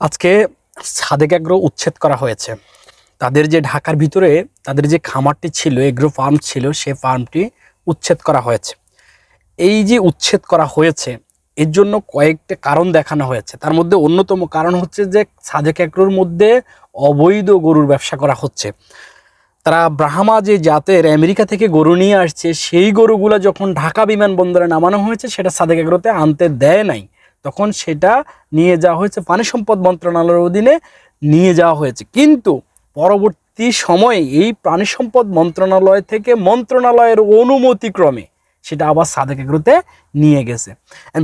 আজকে সাদেক এগ্রো উচ্ছেদ করা হয়েছে। তাদের যে ঢাকার ভিতরে তাদের যে খামারটি ছিল, এগ্রো ফার্ম ছিল, সে ফার্মটি উচ্ছেদ করা হয়েছে। এই যে উচ্ছেদ করা হয়েছে এর জন্য কয়েকটা কারণ দেখানো হয়েছে। তার মধ্যে অন্যতম কারণ হচ্ছে যে সাদেক এগ্রোর মধ্যে অবৈধ গরুর ব্যবসা করা হচ্ছে। তারা ব্রাহ্মা যে জাতের আমেরিকা থেকে গরু নিয়ে আসছে, সেই গরুগুলো যখন ঢাকা বিমানবন্দরে নামানো হয়েছে সেটা সাদেক এগ্রোতে আনতে দেয় নাই, তখন সেটা নিয়ে যাওয়া হয়েছে পানি সম্পদ মন্ত্রণালয়ের অধীনে নিয়ে যাওয়া হয়েছে। কিন্তু পরবর্তী সময়ে এই প্রাণী সম্পদ মন্ত্রণালয় থেকে মন্ত্রণালয়ের অনুমতিক্রমে সেটা আবার সাদেক এগ্রোতে নিয়ে গেছে।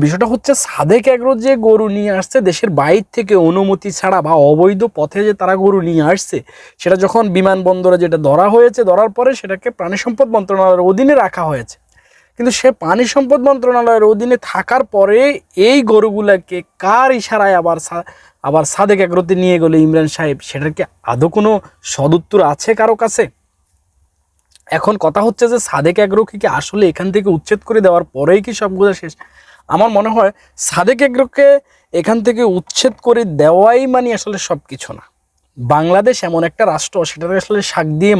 বিষয়টা হচ্ছে সাদেক এগ্রো যে গরু নিয়ে আসছে দেশের বাইরে থেকে অনুমতি ছাড়া বা অবৈধ পথে যে তারা গরু নিয়ে আসছে, সেটা যখন বিমানবন্দরে যেটা ধরা হয়েছে, ধরার পরে সেটাকে প্রাণী সম্পদ মন্ত্রণালয়ের অধীনে রাখা হয়েছে। কিন্তু সে পানি সম্পদ মন্ত্রণালয়ের অধীনে থাকার পরে এই গরুগুলাকে কার ইশারায় আবার সাদেক এগ্রোতে নিয়ে গেল ইমরান সাহেব, সেটার কি আদৌ কোনো সদুত্তর আছে কারো কাছে? এখন কথা হচ্ছে যে সাদেক এগ্রো কি আসলে এখান থেকে উচ্ছেদ করে দেওয়ার পরেই কি সবগুলো শেষ? আমার মনে হয় সাদেক এগ্রোকে এখান থেকে উচ্ছেদ করে দেওয়াই মানে আসলে সব কিছু না। বাংলাদেশ এমন একটা রাষ্ট্র, সেটাকে আসলে শাক দিয়ে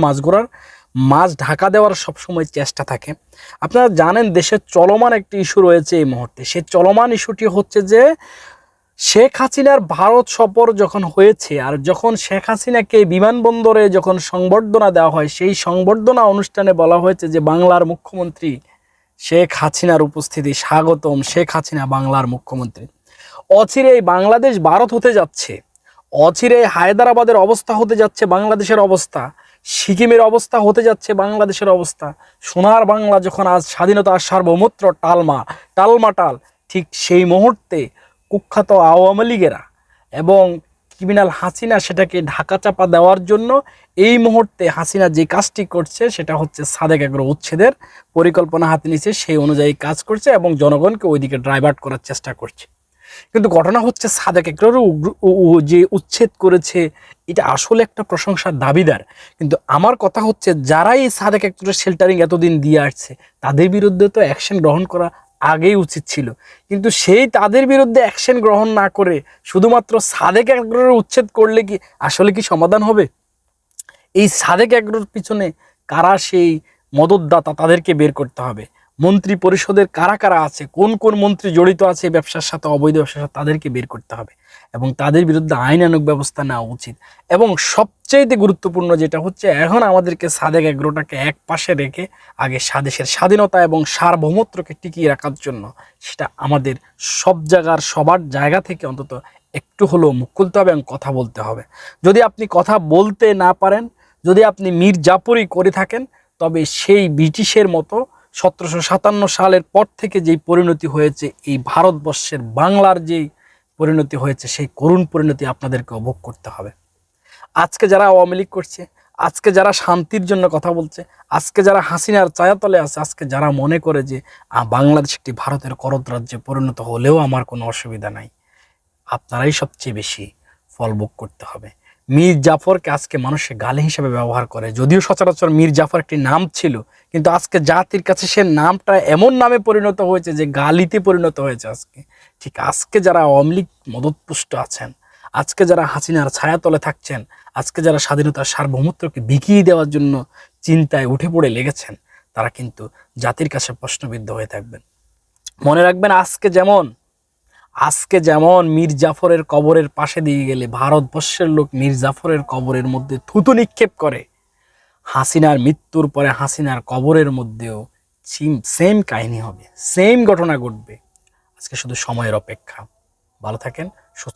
মাছ ঢাকা দেওয়ার সবসময় চেষ্টা থাকে। আপনারা জানেন দেশের চলমান একটি ইস্যু রয়েছে এই মুহূর্তে। সেই চলমান ইস্যুটি হচ্ছে যে শেখ হাসিনার ভারত সফর যখন হয়েছে, আর যখন শেখ হাসিনাকে বিমানবন্দরে যখন সংবর্ধনা দেওয়া হয়, সেই সংবর্ধনা অনুষ্ঠানে বলা হয়েছে যে বাংলার মুখ্যমন্ত্রী শেখ হাসিনার উপস্থিতি, স্বাগতম শেখ হাসিনা বাংলার মুখ্যমন্ত্রী। অচিরেই বাংলাদেশ ভারত হতে যাচ্ছে, অচিরেই হায়দ্রাবাদের অবস্থা হতে যাচ্ছে বাংলাদেশের অবস্থা, সিকিমের অবস্থা হতে যাচ্ছে বাংলাদেশের অবস্থা। সোনার বাংলা যখন আজ স্বাধীনতার সার্বভৌমত্ব টালমাটাল, ঠিক সেই মুহূর্তে কুখ্যাত আওয়ামী লীগেরা এবং ক্রিমিনাল হাসিনা সেটাকে ঢাকা চাপা দেওয়ার জন্য এই মুহূর্তে হাসিনা যে কাজটি করছে সেটা হচ্ছে সাদেক এগ্রো উচ্ছেদের পরিকল্পনা হাতে নিচ্ছে, সেই অনুযায়ী কাজ করছে এবং জনগণকে ওইদিকে ডাইভার্ট করার চেষ্টা করছে। কিন্তু ঘটনা হচ্ছে সাদেক এগ্রোর যে উচ্ছেদ করেছে এটা আসলে একটা প্রশংসার দাবিদার। কিন্তু আমার কথা হচ্ছে যারা এই সাদেক এগ্রোর শেল্টারিং এতদিন দিয়ে আসছে তাদের বিরুদ্ধে তো অ্যাকশন গ্রহণ করা আগেই উচিত ছিল। কিন্তু সেই তাদের বিরুদ্ধে অ্যাকশন গ্রহণ না করে শুধুমাত্র সাদেক এগ্রোর উচ্ছেদ করলে কি আসলে কি সমাধান হবে? এই সাদেক এগ্রোর পিছনে কারা সেই মদতদাতা তাদেরকে বের করতে হবে। মন্ত্রী পরিষদের কারা কারা আছে, কোন কোন মন্ত্রী জড়িত আছে ব্যবসার সাথে, অবৈধ ব্যবসার সাথে, তাদেরকে বের করতে হবে এবং তাদের বিরুদ্ধে আইনানুগ ব্যবস্থা নেওয়া উচিত। এবং সবচাইতে গুরুত্বপূর্ণ যেটা হচ্ছে, এখন আমাদেরকে সাদেক এগ্রোটাকে এক পাশে রেখে আগে দেশের স্বাধীনতা এবং সার্বভৌমত্বকে টিকিয়ে রাখার জন্য সেটা আমাদের সবার জায়গা থেকে অন্তত একটু হলেও মুখ খুলতে হবে এবং কথা বলতে হবে। যদি আপনি কথা বলতে না পারেন, যদি আপনি মীর জাফরি করে থাকেন, তবে সেই ব্রিটিশের মতো 1757 সালের পর থেকে যেই পরিণতি হয়েছে এই ভারতবর্ষের বাংলার যেই পরিণতি হয়েছে, সেই করুণ পরিণতি আপনাদেরকে ভোগ করতে হবে। আজকে যারা আওয়ামী লীগ করছে, আজকে যারা শান্তির জন্য কথা বলছে, আজকে যারা হাসিনার ছায়াতলে আছে, আজকে যারা মনে করে যে বাংলাদেশ একটি ভারতের করদ রাজ্যে পরিণত হলেও আমার কোনো অসুবিধা নাই, আপনারাই সবচেয়ে বেশি ফল ভোগ করতে হবে। মীর জাফরকে আজকে মানুষের গালি হিসেবে ব্যবহার করে, যদিও সচরাচর মীর জাফর একটি নাম ছিল, কিন্তু আজকে জাতির কাছে সে নামটা এমন নামে পরিণত হয়েছে যে গালিতে পরিণত হয়েছে। ঠিক আজকে যারা আওয়ামী লীগ মদতপুষ্ট আছেন, আজকে যারা হাসিনার ছায়াতলে থাকছেন, আজকে যারা স্বাধীনতার সার্বভৌমত্বকে বিকিয়ে দেওয়ার জন্য চিন্তায় উঠে পড়ে লেগেছেন, তারা কিন্তু জাতির কাছে প্রশ্নবিদ্ধ হয়ে থাকবেন। মনে রাখবেন, আজকে যেমন মীর জাফরের কবরের পাশে দিয়ে গেলে ভারতবর্ষের লোক মীর জাফরের কবরের মধ্যে থুতু নিক্ষেপ করে, হাসিনার মৃত্যুর পরে হাসিনার কবরের মধ্যেও সেম কাহিনী হবে, সেম ঘটনা ঘটবে। আজকে শুধু সময়ের অপেক্ষা। ভালো থাকেন, সুস্থ